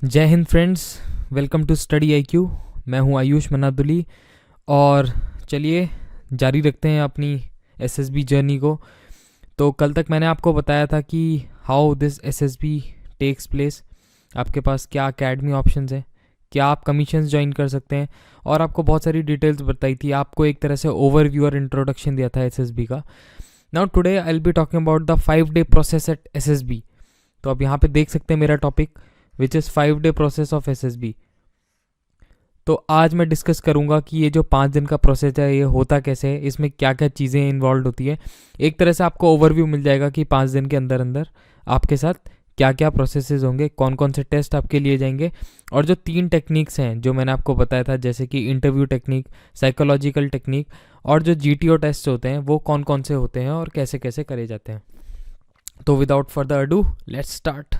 जय हिंद friends. Welcome to study IQ। मैं हूं आयुष मनादुली और चलिए जारी रखते हैं अपनी SSB जर्नी को। तो कल तक मैंने आपको बताया था कि how this SSB takes place, आपके पास क्या अकेडमी ऑप्शंस हैं, क्या आप कमीशंस ज्वाइन कर सकते हैं, और आपको बहुत सारी डिटेल्स बताई थी। आपको एक तरह से ओवरव्यू और इंट्रोडक्शन दिया था SSB का। Now today I will be talking about the 5-day process at SSB। तो आप यहाँ पे देख सकते हैं मेरा topic which is 5-day process of SSB। तो आज मैं डिस्कस करूंगा कि ये जो 5 दिन का प्रोसेस है ये होता कैसे है, इसमें क्या क्या चीज़ें इन्वॉल्व होती है। एक तरह से आपको ओवरव्यू मिल जाएगा कि 5 दिन के अंदर अंदर आपके साथ क्या क्या प्रोसेसेस होंगे, कौन कौन से टेस्ट आपके लिए जाएंगे, और जो 3 टेक्निक्स हैं जो मैंने आपको बताया था, जैसे कि इंटरव्यू टेक्निक, साइकोलॉजिकल टेक्निक और जो GTO टेस्ट होते हैं वो कौन कौन से होते हैं और कैसे कैसे करे जाते हैं। तो without further ado let's start.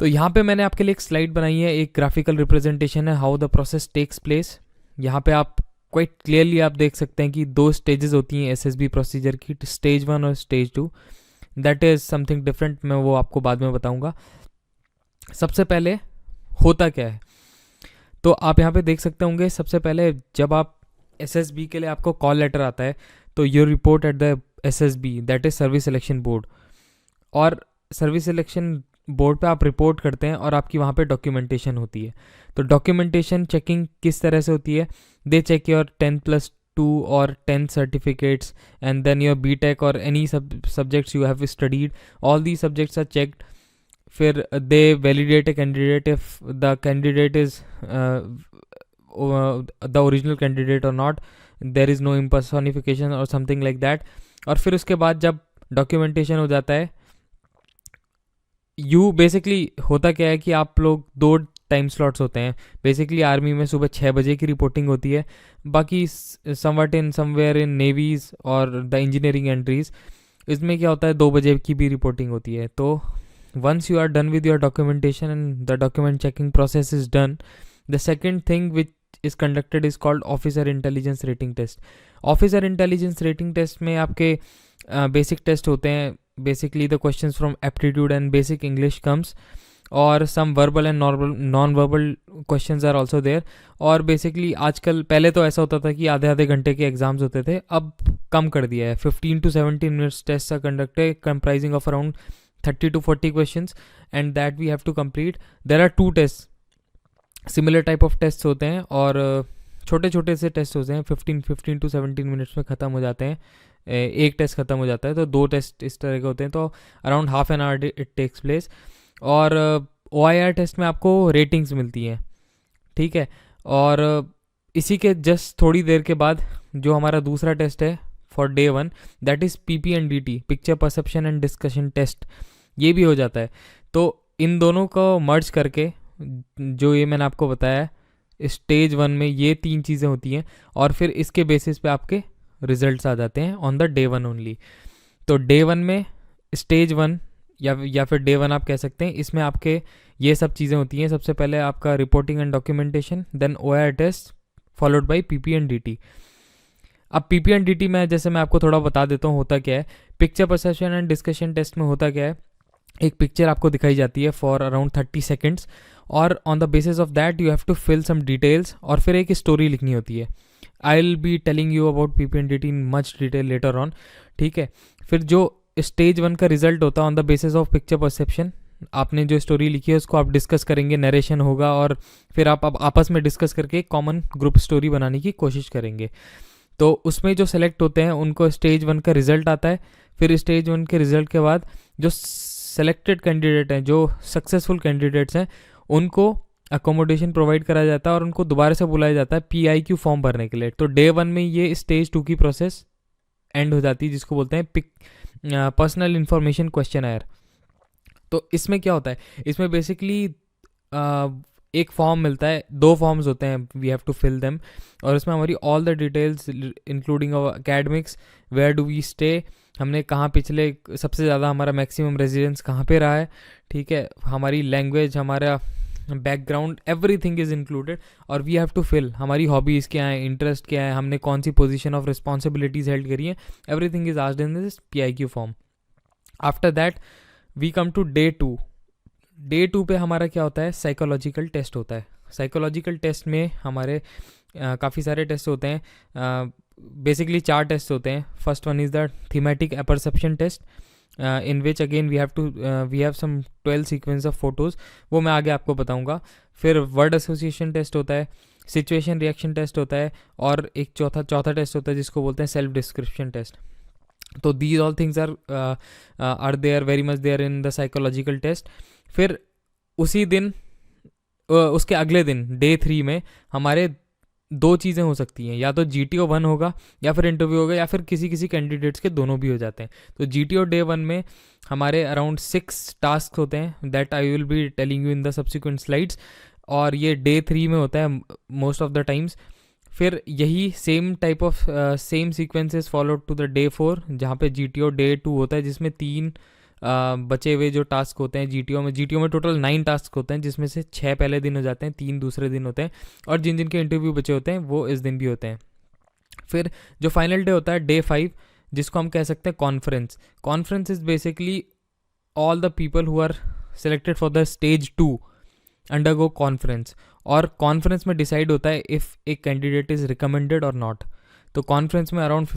तो यहाँ पे मैंने आपके लिए एक स्लाइड बनाई है, एक ग्राफिकल रिप्रेजेंटेशन है how the process takes place. यहाँ पे आप क्वाइट क्लियरली आप देख सकते हैं कि 2 स्टेजेस होती हैं SSB प्रोसीजर की, स्टेज 1 और stage 2। That is something different, मैं वो आपको बाद में बताऊंगा। सबसे पहले होता क्या है, तो आप यहाँ पे देख सकते होंगे सबसे पहले जब आप SSB के लिए आपको कॉल लेटर आता है तो your report at the SSB, that is service selection board. और सर्विस सिलेक्शन बोर्ड पे आप रिपोर्ट करते हैं और आपकी वहाँ पे डॉक्यूमेंटेशन होती है। तो डॉक्यूमेंटेशन चेकिंग किस तरह से होती है, दे चेक योर 10+2 और 10 certificates and then your BTech और any subjects you have studied, all the subjects are checked. फिर they validate a candidate if the candidate is the original candidate और not, there is no impersonification और something like that. और फिर उसके बाद जब documentation हो जाता है, बेसिकली होता क्या है कि आप लोग 2 टाइम स्लॉट्स होते हैं। बेसिकली आर्मी में सुबह 6 बजे की रिपोर्टिंग होती है, बाकी समवेयर इन नेवीज और द इंजीनियरिंग एंट्रीज इसमें क्या होता है 2 बजे की भी रिपोर्टिंग होती है। तो once you are done with your documentation and the document checking process is done, the second thing which is conducted is called officer intelligence rating test. Officer intelligence rating test में आपके basic test होते हैं, basically the questions from aptitude and basic English comes, और some verbal and non-verbal questions are also there। और basically आजकल, पहले तो ऐसा होता था कि आधे आधे घंटे के एग्जाम्स होते थे, अब कम कर दिया है। 15 to 17 minutes tests are conducted comprising of around 30 to 40 questions and that we have to complete। There are 2 tests, similar type of tests होते हैं और छोटे छोटे से टेस्ट होते हैं, 15 to 17 मिनट्स में ख़त्म हो जाते हैं। एक टेस्ट ख़त्म हो जाता है, तो 2 टेस्ट इस तरह के होते हैं, तो around half an hour it takes place. और OIR टेस्ट में आपको रेटिंग्स मिलती हैं, ठीक है। और इसी के जस्ट थोड़ी देर के बाद जो हमारा दूसरा टेस्ट है for day 1, that is PPNDT, picture perception and discussion test, ये भी हो जाता है। तो इन दोनों को मर्ज करके जो ये मैंने आपको बताया स्टेज 1 में ये 3 चीज़ें होती हैं, और फिर इसके बेसिस पे आपके रिजल्ट्स आ जाते हैं ऑन द डे 1 ओनली। तो डे 1 में स्टेज 1 या फिर डे 1 आप कह सकते हैं, इसमें आपके ये सब चीज़ें होती हैं। सबसे पहले आपका reporting and documentation, then OIR test followed by PPNDT। अब PPNDT में जैसे मैं आपको थोड़ा बता देता हूँ होता क्या है। Picture perception and discussion test में होता क्या है, एक पिक्चर आपको दिखाई जाती है फॉर अराउंड 30 सेकेंड्स, और on the basis of that you have to fill some details, और फिर एक स्टोरी लिखनी होती है। I will be telling you about PPNDT in much detail later on, ठीक है। फिर जो स्टेज 1 का रिजल्ट होता है on the basis of picture perception, आपने जो स्टोरी लिखी है उसको आप डिस्कस करेंगे, नरेशन होगा, और फिर आप आपस में डिस्कस करके एक कॉमन ग्रुप स्टोरी बनाने की कोशिश करेंगे। तो उसमें जो सेलेक्ट होते हैं उनको स्टेज 1 का रिजल्ट आता है। फिर स्टेज 1 के रिजल्ट के बाद जो सेलेक्टेड कैंडिडेट हैं, जो सक्सेसफुल कैंडिडेट्स हैं, उनको अकोमोडेशन प्रोवाइड करा जाता है और उनको दोबारा से बुलाया जाता है PIQ फॉर्म भरने के लिए। तो डे 1 में ये स्टेज 2 की प्रोसेस एंड हो जाती है, जिसको बोलते हैं पर्सनल इन्फॉर्मेशन क्वेश्चनर। तो इसमें क्या होता है, इसमें बेसिकली एक फॉर्म मिलता है, 2 फॉर्म्स होते हैं, we have to fill them, और इसमें हमारी all the details including our academics, where do we stay, हमने कहाँ पिछले सबसे ज़्यादा हमारा मैक्सिमम रेजिडेंस कहाँ पे रहा है, ठीक है, हमारी लैंग्वेज, हमारा बैकग्राउंड, एवरीथिंग इज़ इंक्लूडेड। और वी हैव टू फिल हमारी हॉबीज़ क्या है, इंटरेस्ट क्या है, हमने कौन सी पोजीशन ऑफ रिस्पॉन्सिबिलिटीज़ हेल्ड करी है, everything is asked in this PIQ form. After that we come to day 2। Day 2 पे हमारा क्या होता है, साइकोलॉजिकल टेस्ट होता है। साइकोलॉजिकल टेस्ट में हमारे काफ़ी सारे टेस्ट होते हैं, बेसिकली 4 टेस्ट होते हैं। First one is the thematic apperception test, in which again we have some 12 sequence of photos, वो मैं आगे आपको बताऊंगा। फिर वर्ड एसोसिएशन टेस्ट होता है, सिचुएशन रिएक्शन टेस्ट होता है, और एक चौथा टेस्ट होता है जिसको बोलते हैं सेल्फ डिस्क्रिप्शन टेस्ट। तो these all things are there, very much there in the psychological test. फिर उसी दिन उसके अगले दिन डे 3 में हमारे 2 चीज़ें हो सकती हैं, या तो GTO 1 होगा या फिर इंटरव्यू होगा, या फिर किसी किसी कैंडिडेट्स के दोनों भी हो जाते हैं। तो GTO डे 1 में हमारे अराउंड 6 टास्क होते हैं, that I will be telling you in the subsequent slides, और ये डे 3 में होता है मोस्ट ऑफ द टाइम्स। फिर यही same type of same sequences followed to the day 4, जहाँ पे GTO डे 2 होता है, जिसमें 3 बचे हुए जो टास्क होते हैं GTO में टोटल 9 टास्क होते हैं, जिसमें से 6 पहले दिन हो जाते हैं, 3 दूसरे दिन होते हैं, और जिन जिनके इंटरव्यू बचे होते हैं वो इस दिन भी होते हैं। फिर जो फाइनल डे होता है डे 5, जिसको हम कह सकते हैं conference. Conference is basically all the people who are selected for the stage 2 undergo conference, और कॉन्फ्रेंस में डिसाइड होता है if a candidate is recommended और नॉट। तो कॉन्फ्रेंस में around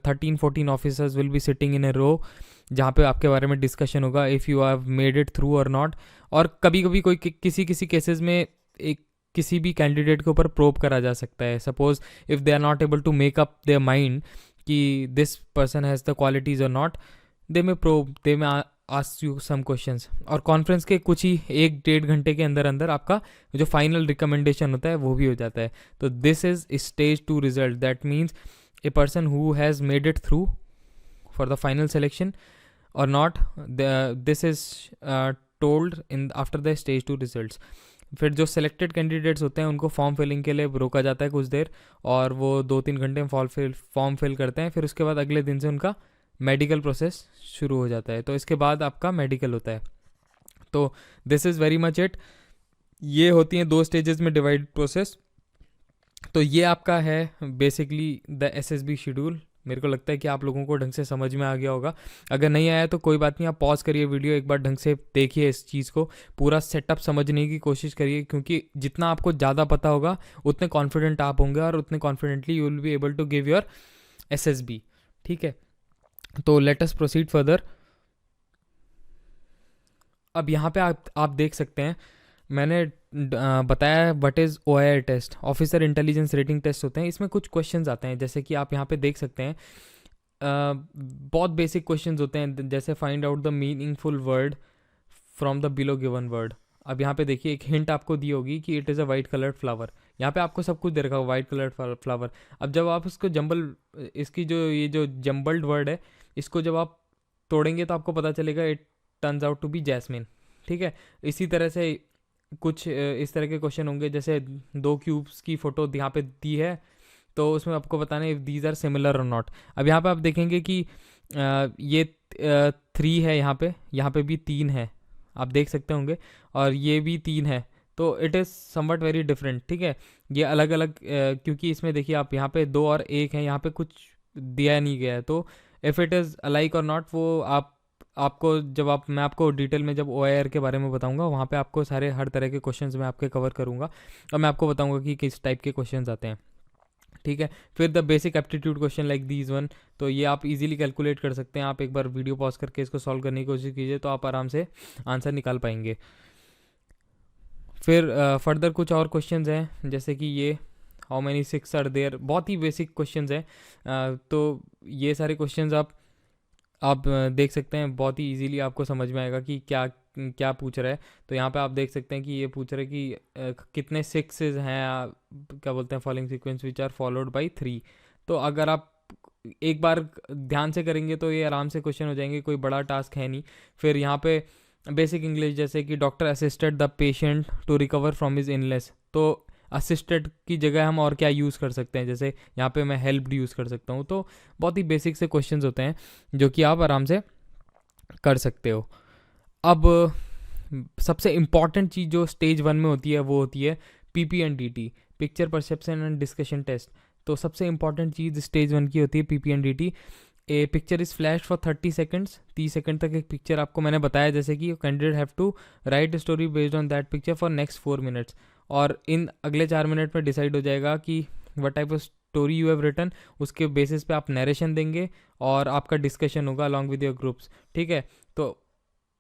13-14 officers will be sitting in a row, जहाँ पे आपके बारे में डिस्कशन होगा if you have made it through और नॉट। और कभी कभी कोई किसी केसेस में एक किसी भी कैंडिडेट के ऊपर प्रोब करा जा सकता है। Suppose if they are not able to make up their mind कि this person has the qualities और not, they may ask you some questions. और कॉन्फ्रेंस के कुछ ही 1-1.5 घंटे के अंदर अंदर आपका जो फाइनल रिकमेंडेशन होता है वो भी हो जाता है। तो this is stage 2 result, that means a person who has made it through for the final selection और not, this is told in after the stage 2 results. फिर जो सिलेक्टेड कैंडिडेट्स होते हैं उनको फॉर्म फिलिंग के लिए रोका जाता है कुछ देर, और वो 2-3 घंटे में फॉर्म फिल करते हैं। फिर उसके बाद अगले दिन से उनका मेडिकल प्रोसेस शुरू हो जाता है। तो इसके बाद आपका मेडिकल होता है। तो this is very much it. ये होती हैं 2 स्टेजेस में डिवाइड प्रोसेस। तो ये आपका है बेसिकली द SSB शेड्यूल। मेरे को लगता है कि आप लोगों को ढंग से समझ में आ गया होगा। अगर नहीं आया तो कोई बात नहीं, आप पॉज करिए वीडियो, एक बार ढंग से देखिए इस चीज़ को, पूरा सेटअप समझने की कोशिश करिए, क्योंकि जितना आपको ज़्यादा पता होगा उतने कॉन्फिडेंट आप होंगे और उतने confidently you will be able to give your SSB। ठीक है, तो लेट अस प्रोसीड फर्दर। अब यहाँ पे आप देख सकते हैं, मैंने बताया what is OIR test, officer intelligence rating test होते हैं। इसमें कुछ क्वेश्चंस आते हैं, जैसे कि आप यहाँ पे देख सकते हैं, बहुत बेसिक क्वेश्चंस होते हैं, जैसे find out the meaningful word from the below given word. अब यहाँ पे देखिए एक हिंट आपको दी होगी कि it is a white coloured flower. यहाँ पे आपको सब कुछ दे रखा होगा वाइट कलर्ड फ्लावर। अब जब आप इसको इसकी ये जो जम्बल्ड वर्ड है, इसको जब आप तोड़ेंगे तो आपको पता चलेगा it turns out to be jasmine. ठीक है, इसी तरह से कुछ इस तरह के क्वेश्चन होंगे, जैसे 2 क्यूब्स की फ़ोटो यहाँ पे दी है, तो उसमें आपको बताना है इफ़ दीज आर सिमिलर और नॉट। अब यहाँ पे आप देखेंगे कि ये 3 है, यहाँ पे भी 3 है, आप देख सकते होंगे, और ये भी 3 है, तो it is somewhat very different. ठीक है, ये अलग अलग क्योंकि इसमें देखिए आप यहाँ पे 2 और 1 है, यहाँ पे कुछ दिया नहीं गया है। तो इफ़ इट इज़ अलाइक और नॉट, वो आपको मैं आपको डिटेल में जब OIR के बारे में बताऊंगा, वहाँ पे आपको हर तरह के क्वेश्चंस मैं आपके कवर करूँगा, और मैं आपको बताऊँगा कि किस टाइप के क्वेश्चंस आते हैं। ठीक है, फिर the basic aptitude question like these one, तो ये आप इजीली कैलकुलेट कर सकते हैं। आप एक बार वीडियो पॉज करके इसको सॉल्व करने की कोशिश कीजिए, तो आप आराम से आंसर निकाल पाएंगे। फिर फर्दर कुछ और क्वेश्चंस हैं, जैसे कि ये हाउ मैनी 6 आर देयर, बहुत ही बेसिक क्वेश्चंस हैं। तो ये सारे क्वेश्चंस आप देख सकते हैं, बहुत ही इजीली आपको समझ में आएगा कि क्या क्या पूछ रहा है। तो यहाँ पे आप देख सकते हैं कि ये पूछ रहा है कि कितने 6s हैं, क्या बोलते हैं, following sequence which are followed by 3। तो अगर आप एक बार ध्यान से करेंगे तो ये आराम से क्वेश्चन हो जाएंगे, कोई बड़ा टास्क है नहीं। फिर यहाँ पे बेसिक इंग्लिश, जैसे कि doctor assisted the patient to recover from his illness, तो असिस्टेड की जगह हम और क्या यूज़ कर सकते हैं, जैसे यहाँ पे मैं हेल्प्ड यूज़ कर सकता हूँ। तो बहुत ही बेसिक से क्वेश्चंस होते हैं जो कि आप आराम से कर सकते हो। अब सबसे इम्पॉर्टेंट चीज़ जो स्टेज 1 में होती है वो होती है PPNDT, picture perception and discussion test. तो सबसे इम्पॉर्टेंट चीज़ स्टेज 1 की होती है PPNDT। A picture is flash for 30 seconds, 30 second तक एक पिक्चर आपको मैंने बताया जैसे कि candidate have to write story based on that picture for next 4 minutes, और इन अगले 4 मिनट में डिसाइड हो जाएगा कि what type of story you have written, उसके बेसिस पे आप नरेशन देंगे और आपका डिस्कशन होगा अलॉन्ग विद योर ग्रुप्स, ठीक है। तो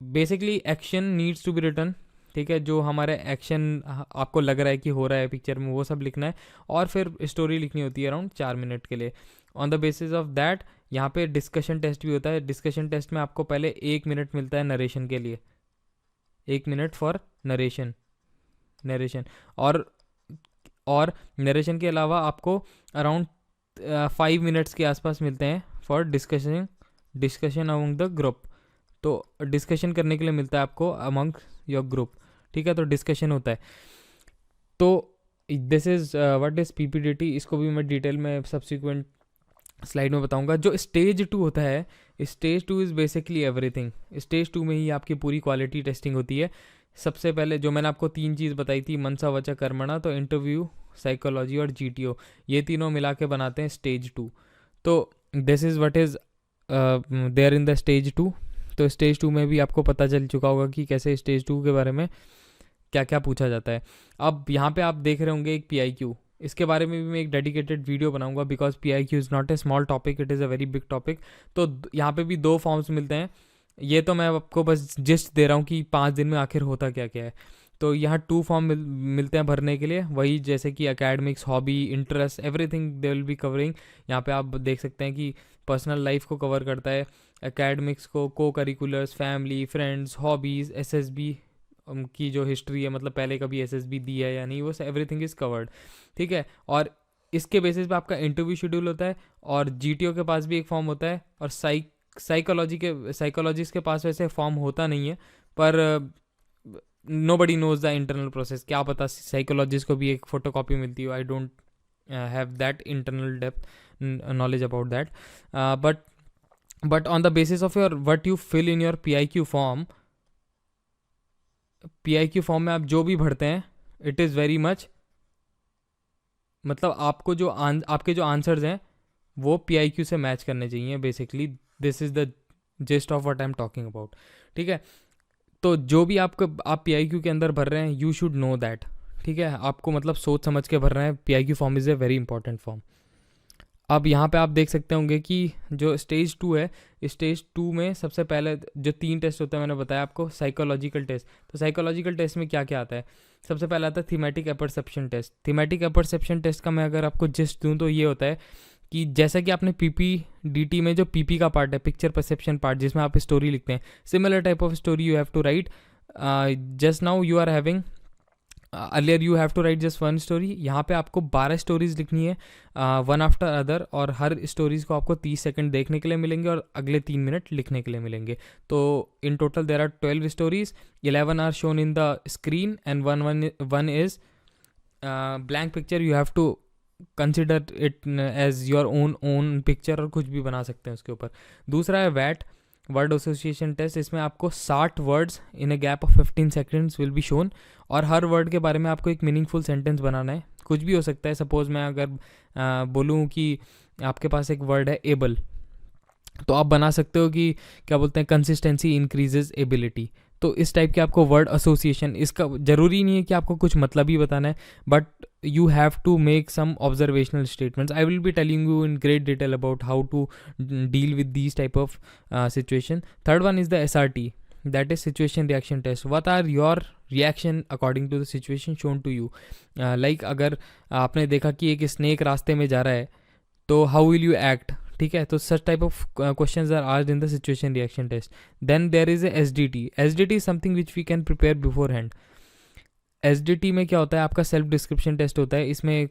basically action needs to be written, ठीक है, जो हमारे एक्शन आपको लग रहा है कि हो रहा है पिक्चर में वो सब लिखना है, और फिर स्टोरी लिखनी होती है अराउंड 4 मिनट के लिए। On the basis of that यहाँ पे डिस्कशन टेस्ट भी होता है। डिस्कशन टेस्ट में आपको पहले 1 मिनट मिलता है नरेशन के लिए, 1 मिनट फॉर नरेशन, और नरेशन के अलावा आपको अराउंड 5 मिनट्स के आसपास मिलते हैं for discussion among the group. तो डिस्कशन करने के लिए मिलता है आपको अमंग योर ग्रुप, ठीक है। तो डिस्कशन होता है। तो this is what is PPDT, इसको भी मैं डिटेल में सब्सिक्वेंट स्लाइड में बताऊंगा। जो स्टेज 2 होता है, stage 2 is basically everything. Stage 2 में ही आपकी पूरी क्वालिटी टेस्टिंग होती है। सबसे पहले जो मैंने आपको 3 चीज़ बताई थी, मनसा वचा कर्मणा, तो इंटरव्यू, साइकोलॉजी और जीटीओ, ये तीनों मिला के बनाते हैं स्टेज 2। तो this is what is there in the stage 2। तो स्टेज 2 में भी आपको पता चल चुका होगा कि कैसे स्टेज 2 के बारे में क्या क्या पूछा जाता है। अब यहाँ पे आप देख रहे होंगे एक PIQ, इसके बारे में भी मैं एक डेडिकेटेड वीडियो बनाऊंगा, because PIQ is not a small topic, it is a very big topic. तो यहाँ पे भी 2 फॉर्म्स मिलते हैं। ये तो मैं आपको बस जिस्ट दे रहा हूँ कि 5 दिन में आखिर होता क्या क्या है। तो यहाँ 2 फॉर्म मिलते हैं भरने के लिए, वही जैसे कि academics, hobby, interest, everything they will be covering. यहाँ पे आप देख सकते हैं कि पर्सनल लाइफ को कवर करता है, एकेडमिक्स को curriculars, family, friends, hobbies, SSB की जो हिस्ट्री है, मतलब पहले कभी SSB दी है या नहीं, वो एवरीथिंग इज़ कवर्ड, ठीक है। और इसके बेसिस पे आपका इंटरव्यू शेड्यूल होता है। और GTO के पास भी एक फॉर्म होता है, और साइकोलॉजिस्ट के पास वैसे फॉर्म होता नहीं है, पर nobody knows the internal process. क्या पता साइकोलॉजिस्ट को भी एक फोटोकॉपी मिलती हो। I don't have that internal depth knowledge about that, but on the basis of your what you fill in your PIQ form, PIQ form में आप जो भी भरते हैं, इट इज़ वेरी मच, मतलब आपको जो आपके जो आंसर्स हैं वो PIQ से मैच करने चाहिए। Basically this is the gist of what I am talking about, ठीक है। तो जो भी आप PIQ के अंदर भर रहे हैं, यू शुड नो दैट, ठीक है। आपको मतलब सोच समझ के भर रहे हैं। PIQ form is a very important form. अब यहाँ पे आप देख सकते होंगे कि जो स्टेज 2 है, स्टेज 2 में सबसे पहले जो 3 टेस्ट होते हैं, मैंने बताया आपको, साइकोलॉजिकल टेस्ट। तो साइकोलॉजिकल टेस्ट में क्या क्या आता है, सबसे पहले आता है thematic apperception test. Thematic apperception test का मैं अगर आपको जिस्ट दूँ तो ये होता है कि जैसा कि आपने PPDT में जो PP का पार्ट है, पिक्चर परसेप्शन पार्ट, जिसमें आप स्टोरी लिखते हैं, similar type of story you have to write. Just now you are having, earlier you have to write just 1 story. यहाँ पे आपको 12 स्टोरीज लिखनी है, 1 आफ्टर अदर, और हर स्टोरीज को आपको 30 सेकंड देखने के लिए मिलेंगे और अगले 3 मिनट लिखने के लिए मिलेंगे। तो in total there are 12 stories, 11 are shown in the screen and one is blank picture. You have to consider it as your own picture, और कुछ भी बना सकते हैं उसके ऊपर। दूसरा है वैट, वर्ड एसोसिएशन टेस्ट। इसमें आपको 60 words in a gap of 15 seconds will be shown, और हर वर्ड के बारे में आपको एक मीनिंगफुल सेंटेंस बनाना है। कुछ भी हो सकता है। सपोज मैं अगर बोलूँ कि आपके पास एक वर्ड है एबल, तो आप बना सकते हो कि क्या बोलते हैं, कंसिस्टेंसी इंक्रीजेज एबिलिटी। तो इस टाइप के आपको वर्ड एसोसिएशन, इसका ज़रूरी नहीं है कि आपको कुछ मतलब ही बताना है, but you have to make some observational statements. I will be telling you in great detail about how to deal with these type of situation. Third one is the SRT, that is situation reaction test. What are your reaction according to the situation shown to you? Like अगर आपने देखा कि एक snake रास्ते में जा रहा है, तो how will you act, ठीक है। तो such type of questions are asked in the situation reaction test. Then there is a SDT. SDT is something which we can prepare beforehand. SDT में क्या होता है, आपका सेल्फ डिस्क्रिप्शन टेस्ट होता है। इसमें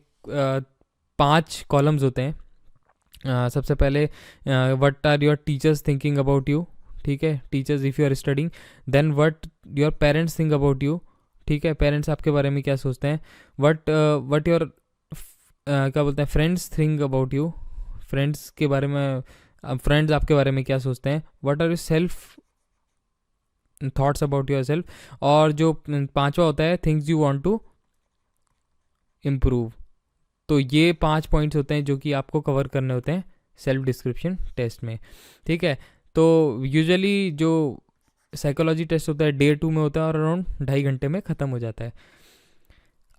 5 कॉलम्स होते हैं। सबसे पहले what are your teachers thinking about you, ठीक है, teachers if you are studying. Then what your parents think about you, ठीक है, पेरेंट्स आपके बारे में क्या सोचते हैं। व्हाट योर क्या बोलते हैं, friends think about you, friends के बारे में, फ्रेंड्स आपके बारे में क्या सोचते हैं। What are your self thoughts about your self. और जो 5वां होता है, things you want to improve. तो ये 5 पॉइंट्स होते हैं जो कि आपको कवर करने होते हैं सेल्फ डिस्क्रिप्शन टेस्ट में, ठीक है। तो यूजुअली जो साइकोलॉजी टेस्ट होता है डे 2 में होता है और अराउंड 2.5 घंटे में ख़त्म हो जाता है।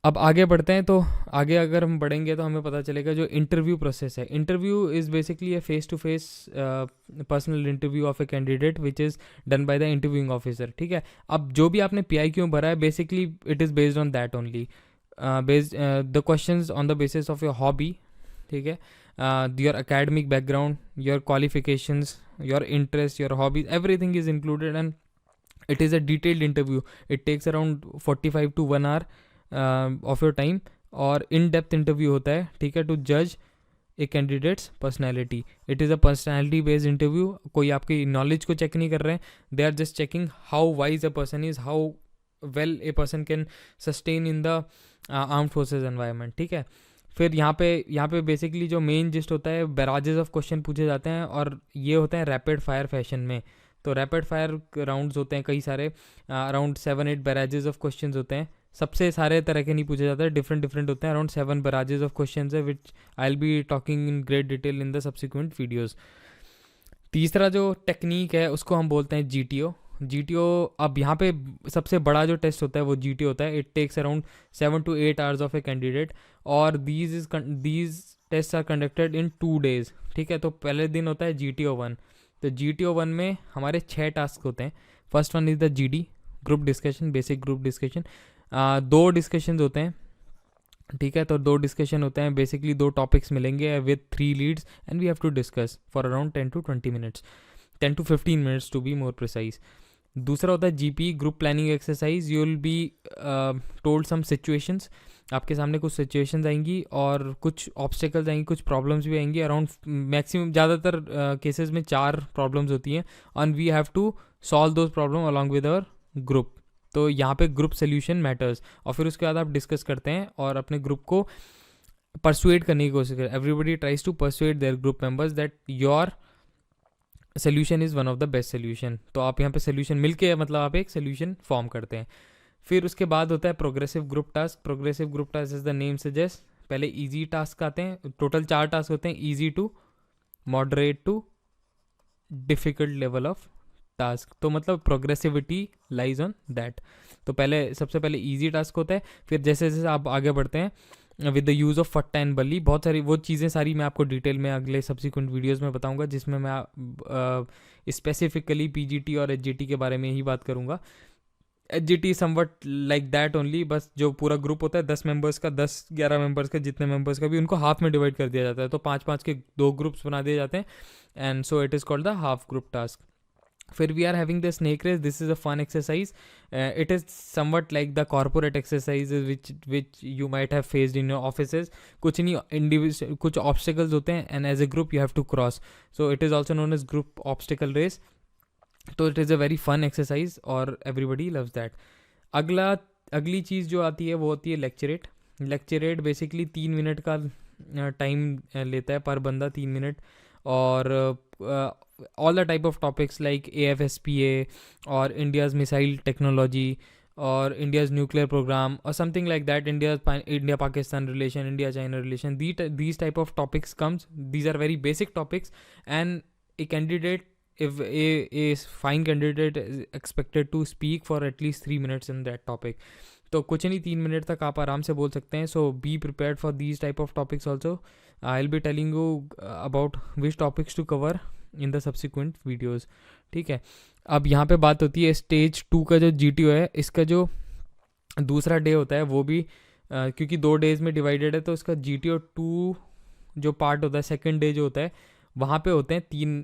अब आगे बढ़ते हैं, तो आगे अगर हम बढ़ेंगे तो हमें पता चलेगा जो इंटरव्यू प्रोसेस है। Interview is basically a face to face personal interview of a candidate which is done by the interviewing officer, ठीक है। अब जो भी आपने PIQ भरा है basically it is based on that only, based the questions on the basis of your hobby, ठीक है, your academic background, your qualifications, your interests, your hobbies, everything is included, and it is a detailed interview. It takes around 45 to 1 hour of your time, और in depth interview होता है, ठीक है, to जज a candidates personality. It is a personality based interview. कोई आपकी knowledge को check नहीं कर रहे हैं, they are just checking how wise a person is, how well a person can sustain in the armed forces environment, ठीक है। फिर यहाँ पे बेसिकली जो मेन जिस्ट होता है, बैराजेस ऑफ क्वेश्चन पूछे जाते हैं, और ये होते हैं रैपिड फायर फैशन में। तो रैपिड फायर राउंड्स होते हैं कई सारे, अराउंड 7-8 बैराजेस ऑफ क्वेश्चंस होते हैं। सबसे सारे तरह के नहीं पूछे जाते हैं, डिफरेंट होते हैं। अराउंड 7 बैराजेस ऑफ क्वेश्चंस है which I will be talking in great detail in the subsequent videos. तीसरा जो टेक्निक है उसको हम बोलते हैं GTO। अब यहाँ पे सबसे बड़ा जो टेस्ट होता है वो GTO होता है। It takes around 7 to 8 hours of a candidate, और these test are conducted in 2 days, ठीक है। तो पहले दिन होता है GTO 1। तो GTO 1 में हमारे 6 टास्क होते हैं। First one is the GD, group discussion, basic group discussion. 2 discussions होते हैं, ठीक है। तो 2 डिस्कशन होते हैं, बेसिकली 2 टॉपिक्स मिलेंगे with 3 leads, and we have to discuss for around 10 to 20 minutes, 10 to 15 minutes to be more precise. दूसरा होता है GP, group planning exercise. You will be told some situations, आपके सामने कुछ सिचुएशंस आएंगी और कुछ ऑब्स्टिकल्स आएंगी, कुछ प्रॉब्लम्स भी आएंगी। अराउंड मैक्सिमम ज़्यादातर केसेस में 4 प्रॉब्लम्स होती हैं, and we have to solve those problem along with our group. तो यहाँ पे ग्रुप सोल्यूशन मैटर्स। और फिर उसके बाद आप डिस्कस करते हैं और अपने ग्रुप को परसुएड करने की कोशिश करें। Everybody tries to persuade their group members that your solution is one of the best solution. तो आप यहाँ पे सोल्यूशन मिलके मतलब आप एक सोल्यूशन फॉर्म करते हैं। फिर उसके बाद होता है progressive group task. Progressive group task is the name suggest, पहले इजी टास्क आते हैं। टोटल 4 टास्क होते हैं, easy to, moderate to, difficult level of task. तो मतलब प्रोग्रेसिविटी लाइज ऑन दैट। तो सबसे पहले इजी टास्क होता है। फिर जैसे जैसे आप आगे बढ़ते हैं विद द यूज़ ऑफ फट्टा एंड बल्ली, बहुत सारी वो चीज़ें सारी मैं आपको डिटेल में अगले सब्सिक्वेंट वीडियोस में बताऊंगा, जिसमें मैं स्पेसिफिकली PGT और HGT के बारे में ही बात करूंगा। HGT somewhat like that only, बस जो पूरा ग्रुप होता है 10 मेंबर्स का, 10-11 मेंबर्स का, जितने मेंबर्स का भी, उनको हाफ में डिवाइड कर दिया जाता है। तो 5-5 के 2 ग्रुप्स बना दिए जाते हैं, and so it is called the half group task. फिर we are having the snake race. This is a fun exercise. It is something like the corporate exercise which you might have faced in your offices. कुछ नहीं, individual कुछ obstacles होते हैं, and as a group you have to cross. So it is also known as group obstacle race. तो it is a very fun exercise और everybody loves that. अगली चीज़ जो आती है वो होती है लेक्चरेट। लेक्चरेट बेसिकली 3 मिनट का टाइम लेता है पर बंदा, 3 मिनट, और all the type of topics like AFSPA or India's missile technology or India's nuclear program or something like that, India-Pakistan relation, India-China relation, these type of topics comes. These are very basic topics, and a candidate, if a fine candidate is expected to speak for at least 3 minutes in that topic. तो कुछ नहीं, 3 minute तक आप आराम से बोल सकते हैं। So be prepared for these type of topics also. I will be telling you about which topics to cover in the subsequent videos, ठीक है। अब यहाँ पे बात होती है स्टेज 2 का जो GTO है, इसका जो दूसरा डे होता है वो भी क्योंकि 2 days में डिवाइडेड है, तो इसका GTO 2 जो पार्ट होता है, सेकेंड डे जो होता है, वहाँ पे होते हैं 3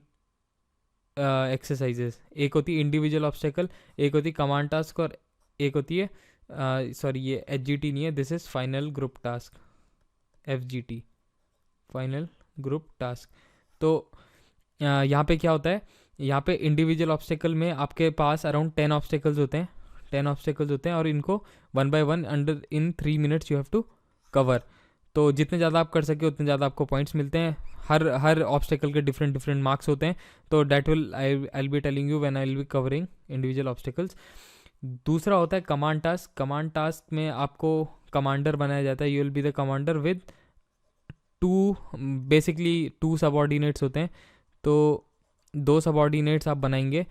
एक्सरसाइजेस। एक होती है इंडिविजुअल ऑब्स्टेकल, एक होती है कमांड टास्क, और एक होती है सॉरी ये HGT नहीं है, this is final group task, FGT, final group task. तो यहाँ पे क्या होता है, यहाँ पे इंडिविजुअल ऑब्स्टेकल में आपके पास अराउंड 10 ऑब्स्टेकल्स होते हैं, 10 ऑब्स्टेकल्स होते हैं, और इनको 1 by 1 under in 3 minutes you have to cover. तो जितने ज़्यादा आप कर सके उतने ज़्यादा आपको पॉइंट्स मिलते हैं। हर ऑब्स्टेकल के डिफरेंट मार्क्स होते हैं। तो that will I will be telling you when I will be covering individual obstacles. दूसरा होता है कमांड टास्क। कमांड टास्क में आपको कमांडर बनाया जाता है। You will be the commander with basically 2 subordinates होते हैं, तो 2 सबऑर्डिनेट्स आप बनाएंगे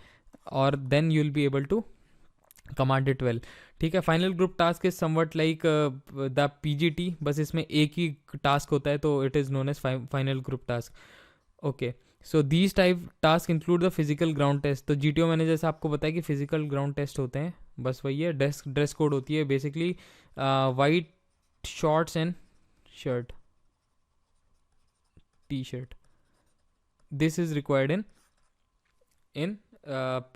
और then you will be able to command it well. ठीक है, final group task is something like the PGT, बस इसमें एक ही टास्क होता है, तो it is known as final group task. Okay, so these type task include the physical ground test. तो जीटीओ मैंने जैसे आपको बताया कि फिजिकल ग्राउंड टेस्ट होते हैं, बस वही है। ड्रेस कोड होती है basically white shorts and shirt, T shirt, this is required in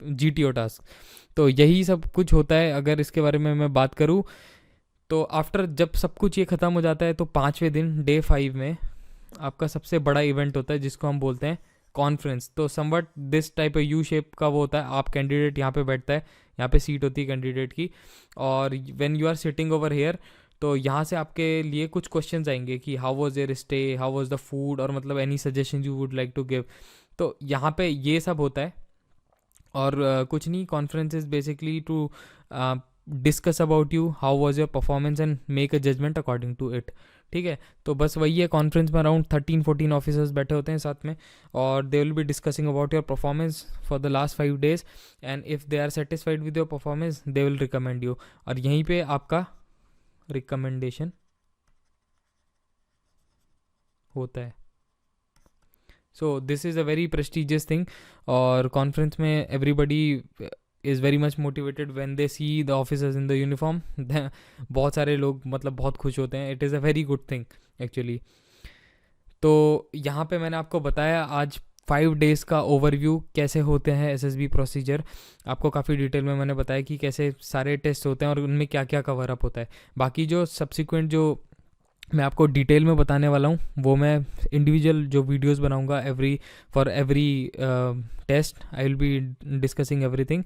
GTO task. तो यही सब कुछ होता है। अगर इसके बारे में मैं बात करूँ तो आफ्टर जब सब कुछ ये ख़त्म हो जाता है तो 5वें दिन डे 5 में आपका सबसे बड़ा इवेंट होता है जिसको हम बोलते हैं कॉन्फ्रेंस। तो somewhat this type U shape का वो होता है, आप कैंडिडेट यहाँ पे बैठता है, यहाँ पे सीट होती है कैंडिडेट की, और when you are sitting over here तो यहाँ से आपके लिए कुछ क्वेश्चंस आएंगे कि how was your stay, how was the food, और मतलब any suggestion you would like to give. तो यहाँ पे ये सब होता है। और कुछ नहीं, conference is basically to discuss about you, how was your performance and make a judgment according to it. ठीक है, तो बस वही है। कॉन्फ्रेंस में अराउंड 13-14 ऑफिसर्स बैठे होते हैं साथ में, और they will be discussing about your performance for the last 5 days, and if they are satisfied with your performance they will recommend you, और यहीं पे आपका रिकमेंडेशन होता है। So this is a very prestigious thing, और conference में everybody is very much motivated when they see the officers in the uniform. बहुत सारे लोग मतलब बहुत खुश होते हैं। It is a very good thing actually. तो यहाँ पे मैंने आपको बताया आज 5 days का ओवरव्यू कैसे होते हैं एसएसबी प्रोसीजर। आपको काफ़ी डिटेल में मैंने बताया कि कैसे सारे टेस्ट होते हैं और उनमें क्या क्या कवर अप होता है। बाकी जो सब्सिक्वेंट जो मैं आपको डिटेल में बताने वाला हूँ वो मैं इंडिविजुअल जो वीडियोस बनाऊँगा for every test, I will be discussing everything.